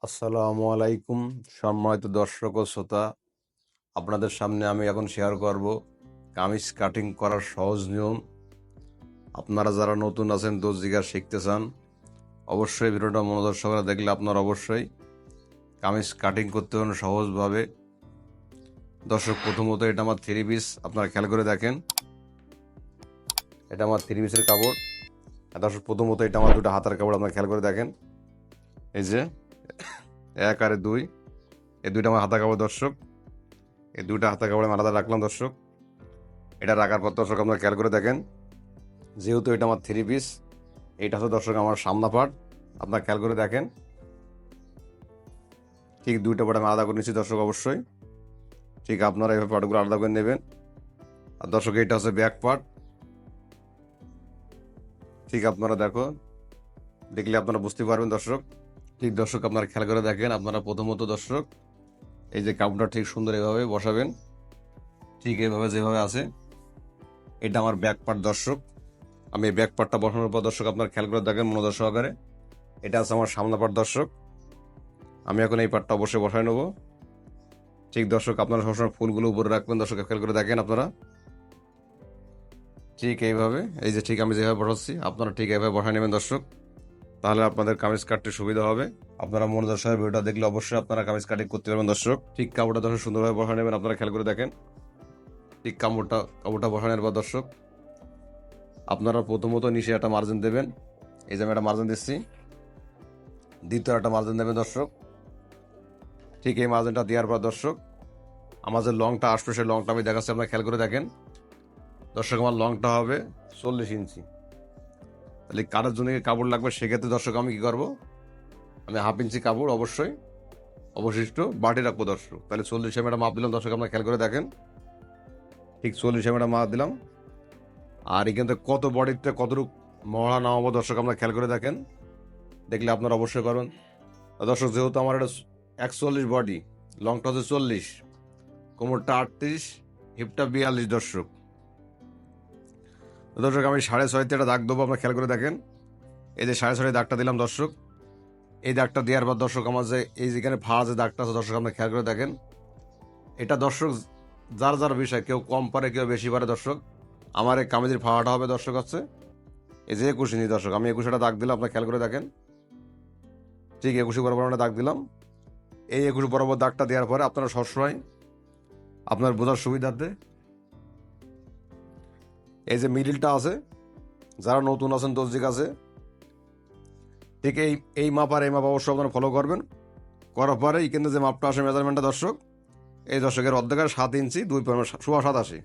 আসসালামু আলাইকুম, সম্মানিত দর্শক ও শ্রোতা। আপনাদের সামনে আমি এখন শেয়ার করব কামিজ কাটিং করার সহজ নিয়ম। আপনারা যারা নতুন আছেন, দর্জিকা শিখতে চান, অবশ্যই ভিডিওটা মনোযোগ সহকারে দেখলে আপনারা অবশ্যই কামিজ কাটিং করতে পারেন সহজভাবে। দর্শক, প্রথমত এটা আমার থ্রি পিস, আপনারা খেয়াল করে দেখেন। এটা আমার থ্রি পিসের কাপড়। দর্শক, প্রথমত এটা আমার দুটো হাতার কাপড়, আপনারা খেয়াল করে দেখেন। এই যে 1 আর 2, এই দুইটা আমার হাতা কাপড়। দর্শক, এই দুইটা হাতা কাপড় আমি আলাদা রাখলাম। দর্শক, এটা রাখার পর দর্শক আপনারা খেয়াল করে দেখেন, যেহেতু এটা আমার থ্রি পিস, এইটা হচ্ছে দর্শক আমার সামনা পার্ট। আপনারা খেয়াল করে দেখেন, ঠিক দুইটা পার্ট আমি আলাদা করে নিচ্ছি। দর্শক, অবশ্যই ঠিক আপনারা এইভাবে পার্টগুলো আলাদা করে নেবেন। আর দর্শক, এইটা হচ্ছে ব্যাক পার্ট। ঠিক আপনারা দেখলে আপনারা বুঝতে পারবেন। দর্শক, ঠিক দর্শক আপনারা খেয়াল করে দেখেন। আপনারা প্রথমত দর্শক এই যে কাপড়টা ঠিক সুন্দর এভাবে বসাবেন, ঠিক এইভাবে যেভাবে আছে। এটা আমার ব্যাক পার্ট। দর্শক, আমি এই ব্যাক পার্টটা বসানোর পর দর্শক আপনারা খেয়াল করে দেখেন মনোযোগ সহকারে, এটা আছে আমার সামনা পার্ট। দর্শক, আমি এখন এই পার্টটা অবশ্যই বসায় নেবো। ঠিক দর্শক, আপনারা সবসময় ফুলগুলো উপরে রাখবেন। দর্শক, খেয়াল করে দেখেন আপনারা, ঠিক এইভাবে, এই যে ঠিক আমি যেভাবে বসাচ্ছি আপনারা ঠিক এইভাবে বসায় নেবেন। দর্শক, তাহলে আপনাদের কামিজ কাটতে সুবিধা হবে। আপনারা মনোযোগ সহকারে ভিডিওটা দেখলে অবশ্যই আপনারা কামিজ কাটিং করতে পারবেন। দর্শক, ঠিক কাপড়টা দর্শক সুন্দরভাবে বসায় নেবেন। আপনারা খেয়াল করে দেখেন, ঠিক কাপড়টা বসানোর পর দর্শক আপনারা প্রথমত নিচে একটা মার্জিন দেবেন। এই যে আমি একটা মার্জিন দিচ্ছি, দ্বিতীয় একটা মার্জিন দেবেন। দর্শক, ঠিক এই মার্জিনটা দেওয়ার পর দর্শক আমার যে লংটা আসবে সেই লংটা আমি দেখাচ্ছি, আপনারা খেয়াল করে দেখেন। দর্শক, আমার লংটা হবে 40 ইঞ্চি। তাহলে কারোর জন্য কাপড় লাগবে, সেক্ষেত্রে দর্শক আমি কি করবো, আমি 1/2 ইঞ্চি কাপড় অবশ্যই অবশিষ্ট বাড়ি রাখবো। দর্শক, তাহলে 40 একটা মাপ দিলাম। দর্শক, আপনারা খেয়াল করে দেখেন, ঠিক 40 একটা মাপ দিলাম। আর এখান থেকে কত বডিতে কতটুকু মহড়া নামাবো দর্শক আপনারা খেয়াল করে দেখেন, দেখলে আপনারা অবশ্যই পারবেন। দর্শক, যেহেতু আমার এটা 41 বডি, লংটা হচ্ছে 40, কোমরটা 38, হিপটা 42। দর্শক, আমি 6.5 একটা দাগ দেবো। আপনারা খেয়াল করে দেখেন, এই যে 6.5 দাগটা দিলাম। দর্শক, এই দাগটা দেওয়ার পর দর্শক আমার যে এই যেখানে ফাড়া যে দাগটা আছে দর্শক আপনারা খেয়াল করে দেখেন। এটা দর্শক যার যার বিষয়, কেউ কম পারে কেউ বেশি পারে। দর্শক, আমার এই কামিজের ফাড়াটা হবে দর্শক হচ্ছে এই যে 21 ইঞ্চি। দর্শক, আমি 21 দাগ দিলাম। আপনারা খেয়াল করে দেখেন, ঠিক 21 বরাবর দাগ দিলাম। এই 21 বরাবর দাগটা দেওয়ার পরে আপনারা সবসময় আপনার বোঝার সুবিধার্থে এই যে মিডিলটা আছে, যারা নতুন আছেন দর্জির কাছে, ঠিক এই মাপ আর এই মাপ অবশ্যই আপনারা ফলো করবেন। করার পরে কিন্তু যে মাপটা আসে মেজারমেন্টটা দর্শক, এই দর্শকের অর্ধেকের 7 ইঞ্চি 2 87।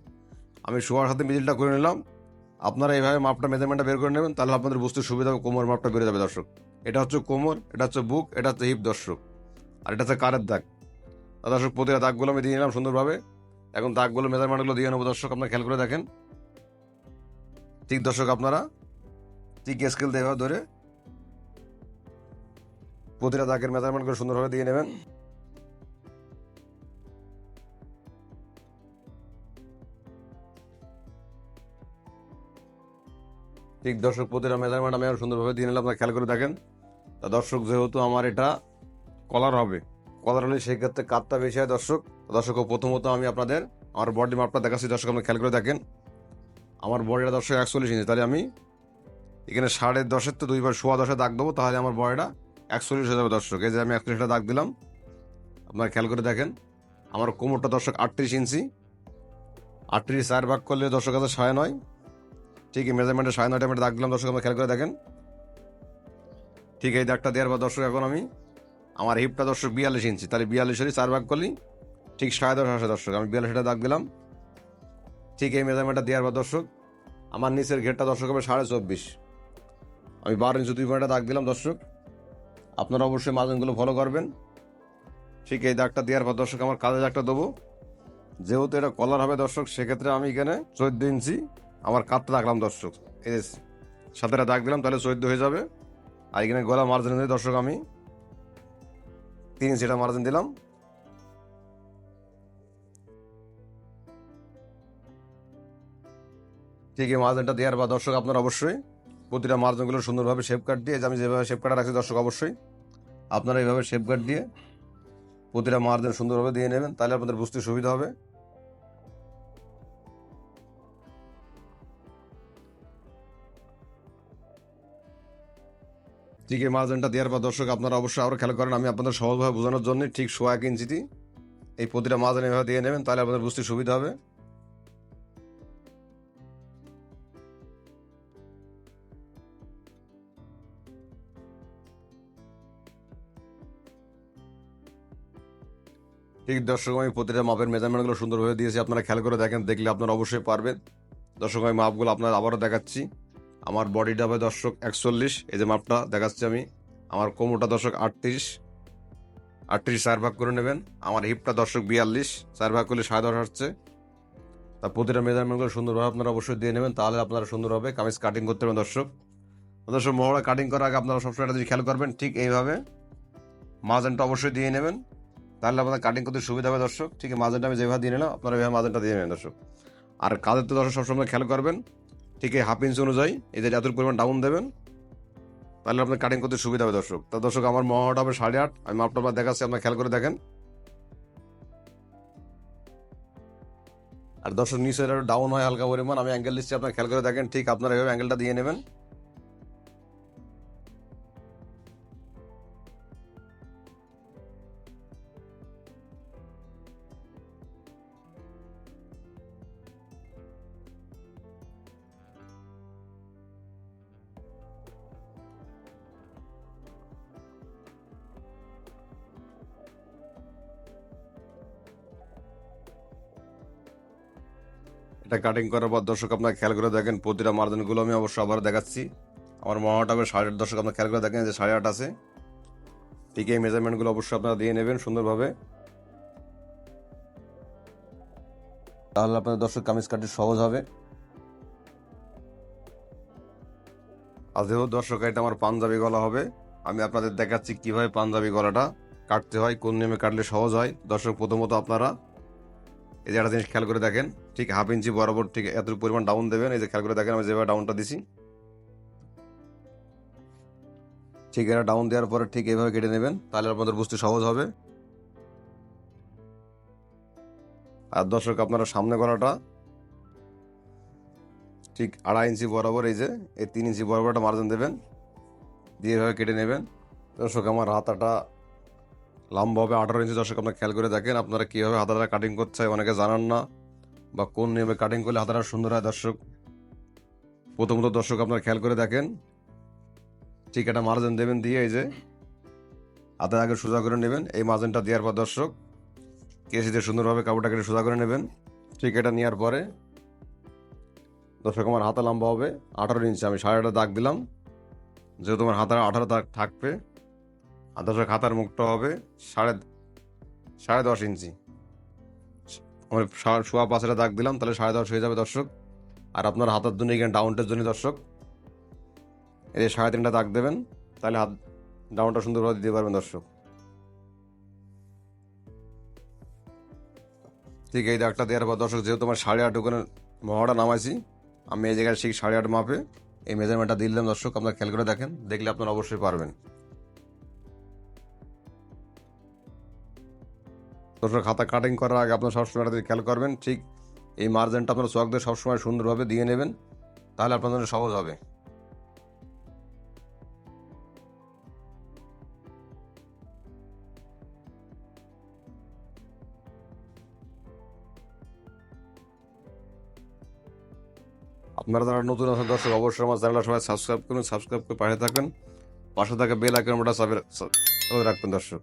আমি 87 মিডিলটা করে নিলাম। আপনারা এইভাবে মাপটা মেজারমেন্টটা বের করে নেবেন, তাহলে আপনাদের বুঝতে সুবিধা হবে। কোমর মাপটা বেড়ে যাবে। দর্শক, এটা হচ্ছে কোমর, এটা হচ্ছে বুক, এটা হচ্ছে হিপ। দর্শক, আর এটা হচ্ছে কারের দাগ। দর্শক, প্রতিটা দাগগুলো আমি দিয়ে নিলাম সুন্দরভাবে। এখন দাগগুলো মেজারমেন্টগুলো দিয়ে নেবো। দর্শক, আপনারা খেয়াল করে দেখেন, ঠিক দর্শক আপনারা ঠিক স্কেল দিয়ে ধরে প্রতিটা দাগের মেজারমেন্ট করে সুন্দরভাবে দিয়ে নেবেন। ঠিক দর্শক, প্রতিটা মেজারমেন্ট আমি সুন্দরভাবে দিয়ে নিলাম। আপনারা খেয়াল করে দেখেন। তা দর্শক, যেহেতু আমার এটা কলার হবে, কলার হলে সেই ক্ষেত্রে কাপটা বেশি হয়। দর্শক, প্রথমত আমি আপনাদের আমার বডি মাপটা দেখাচ্ছি। দর্শক, আপনারা খেয়াল করে দেখেন, আমার বডিটা দর্শক 41 ইঞ্চি। তাহলে আমি এখানে 10.5 তো 2 বার 10.5 দাগ দেবো, তাহলে আমার বডিটা 41 হয়ে যাবে। দর্শক, এই যে আমি 41 দাগ দিলাম। আপনারা খেয়াল করে দেখেন, আমার কোমরটা দর্শক 38 ইঞ্চি। 38 4 ভাগ করলে দর্শক আছে 9.5। ঠিক এই মেজারমেন্টে 9.5 আমি দাগ দিলাম। দর্শক, আমরা খেয়াল করে দেখেন, ঠিক এই দাগটা দেওয়ার পর দর্শক এখন আমি আমার হিপটা দর্শক 42 ইঞ্চি। তাহলে 42 4 ভাগ করলি ঠিক 10.5 আসে। দর্শক, আমি 42 দাগ দিলাম। ঠিক এই মেজারমেন্টটা দেওয়ার পর দর্শক আমার নিচের ঘেরটা দর্শক হবে 24.5। আমি 12 ইঞ্চি 2 পয়েন্টটা দাগ দিলাম। দর্শক, আপনারা অবশ্যই মার্জিনগুলো ফলো করবেন। ঠিক এই দাগটা দেওয়ার পর দর্শক আমার কাজে দাগটা দেবো। যেহেতু এটা কলার হবে দর্শক, সেক্ষেত্রে আমি এখানে 14 ইঞ্চি আমার কাটটা রাখলাম। দর্শক, এই যে 7 দাগ দিলাম, তাহলে 14 হয়ে যাবে। আর এখানে গলা মার্জিন দিয়ে দর্শক আমি 3 ইঞ্চিটা মার্জিন দিলাম। ঠিক এই মার্জিনটা দেওয়ার পর দর্শক আপনারা অবশ্যই প্রতিটা মার্জিনগুলো সুন্দরভাবে শেপ কাট দিয়ে, আমি যেভাবে শেপ কাটা রাখছি দর্শক, অবশ্যই আপনারা এইভাবে শেপ গার্ড দিয়ে প্রতিটা মার্জিন সুন্দরভাবে দিয়ে নেবেন, তাহলে আপনাদের বুঝতে সুবিধা হবে। ঠিক এই মার্জিনটা দেওয়ার পর দর্শক আপনারা অবশ্যই আরও খেয়াল করেন, আমি আপনাদের সহজভাবে বোঝানোর জন্য ঠিক 1.5 ইঞ্চিতে এই প্রতিটা মার্জিন এভাবে দিয়ে নেবেন, তাহলে আপনাদের বুঝতে সুবিধা হবে। ঠিক দর্শক আমি প্রতিটা মাপের মেজারমেন্টগুলো সুন্দরভাবে দিয়েছি, আপনারা খেয়াল করে দেখেন, দেখলে আপনারা অবশ্যই পারবেন। দর্শক আমি মাপগুলো আপনার আবারও দেখাচ্ছি। আমার বডিটা হবে দর্শক 41, এই যে মাপটা দেখাচ্ছি আমি। আমার কোমরটা দর্শক 38, 4 ভাগ করে নেবেন। আমার হিপটা দর্শক 42, 4 ভাগ করলে 10.5 হচ্ছে। তা প্রতিটা মেজারমেন্টগুলো সুন্দরভাবে আপনারা অবশ্যই দিয়ে নেবেন, তাহলে আপনারা সুন্দরভাবে কামিজ কাটিং করতে পারবেন। দর্শক মহড়া কাটিং করার আগে আপনারা সবসময় একটা জিনিস খেয়াল করবেন, ঠিক এইভাবে মার্জিনটা অবশ্যই দিয়ে নেবেন, তাহলে আপনাদের কাটিং করতে সুবিধা হবে। দর্শক ঠিক মার্জিনটা আমি যেভাবে দিয়ে নিলাম, আপনারা এইভাবে মার্জিনটা দিয়ে নেবেন দর্শক। আর কাদের তো দর্শক সবসময় খেয়াল করবেন, ঠিক এই 1/2 ইঞ্চি অনুযায়ী এই যে এত পরিমাণ ডাউন দেবেন, তাহলে আপনার কাটিং করতে সুবিধা হবে দর্শক। তা দর্শক আমার মহড়াটা হবে 8.5, আমি মাপটা আপনার দেখাচ্ছি, আপনার খেয়াল করে দেখেন। আর দর্শক নিচে ডাউন হয় হালকা পরিমাণ, আমি অ্যাঙ্গেল দিচ্ছি, আপনার খেয়াল করে দেখেন। ঠিক আপনারা এইভাবে অ্যাঙ্গেলটা দিয়ে নেবেন। এটা কাটিং করার পর দর্শক আপনার খেয়াল করে দেখেন, প্রতিটা মার্জিনগুলো আমি অবশ্যই আবার দেখাচ্ছি। আমার মহড়াটা হবে 8.5, দর্শক আপনার খেয়াল করে দেখেন যে 8.5 আছে। ঠিক এই মেজারমেন্টগুলো অবশ্যই আপনারা দিয়ে নেবেন সুন্দরভাবে, তাহলে আপনাদের দর্শক কামিজ কাটতে সহজ হবে। আর যেহেতু দর্শক এটা আমার পাঞ্জাবি গলা হবে, আমি আপনাদের দেখাচ্ছি কিভাবে পাঞ্জাবি গলাটা কাটতে হয়, কোন নিয়মে কাটলে সহজ হয়। দর্শক প্রথমত আপনারা এই যে একটা জিনিস খেয়াল করে দেখেন, ঠিক 1/2 ইঞ্চি বরাবর ঠিক এত পরিমাণ ডাউন দেবেন। এই যে খেয়াল করে দেখেন আমি যেভাবে ডাউনটা দিছি, ঠিক এটা ডাউন দেওয়ার পরে ঠিক এইভাবে কেটে নেবেন, তাহলে আপনাদের বুঝতে সহজ হবে। আর দর্শক আপনারা সামনে গলাটা ঠিক 2.5 ইঞ্চি বরাবর এই যে এই 3 ইঞ্চি বরাবর একটা মার্জিন দেবেন, দিয়ে এভাবে কেটে নেবেন। দর্শক আমার হাতাটা লম্বা হবে 18 ইঞ্চি। দর্শক আপনারা খেয়াল করে দেখেন আপনারা কীভাবে হাতাটা কাটিং করতে হয়, অনেকে জানান না, বা কোন নিয়মে কাটিং করলে হাতাটা সুন্দর হয়। দর্শক প্রথমত দর্শক আপনারা খেয়াল করে দেখেন, ঠিক একটা মার্জিন দেবেন, দিয়ে এই যে হাতের আগে সোজা করে নেবেন। এই মার্জিনটা দেওয়ার পর দর্শক কেসি দিয়ে সুন্দরভাবে কাপড়টা কেটে সোজা করে নেবেন। ঠিক এটা নেওয়ার পরে দর্শক আমার হাতা লম্বা হবে 18 ইঞ্চি, আমি 8.5 দাগ দিলাম, যেহেতু আমার হাতার 18 দাগ থাকবে। আর দর্শক হাতার মুখটা হবে 10.5 ইঞ্চি, আমি 5.25 দাগ দিলাম, তাহলে 10.5 হয়ে যাবে দর্শক। আর আপনার হাতার জন্য এখানে ডাউনটার জন্য দর্শক এই যে 3.5 দাগ দেবেন, তাহলে হাত ডাউনটা সুন্দরভাবে দিতে পারবেন দর্শক। ঠিক এই দাগটা দেওয়ার পর দর্শক যেহেতু আমার 8.5 ওখানে মহড়া নামাইছি, আমি এই জায়গায় ঠিক 8.5 মাপে এই মেজারমেন্টটা দিলাম দর্শক। আপনারা খেয়াল করে দেখেন, দেখলে আপনারা অবশ্যই পারবেন। দর্শক হাতা কাটিং করার আগে আপনার সবসময় একটা খেয়াল করবেন, ঠিক এই মার্জিনটা আপনারা চক দিয়ে সবসময় সুন্দরভাবে দিয়ে নেবেন, তাহলে আপনাদের জন্য সহজ হবে। আপনারা যারা নতুন আছেন দর্শক অবশ্যই আমার চ্যানেলটা সবাই সাবস্ক্রাইব করুন, সাবস্ক্রাইব করে পাশে থাকবেন, পাশে থাকা বেল আইকনটা চাপে রাখবেন দর্শক।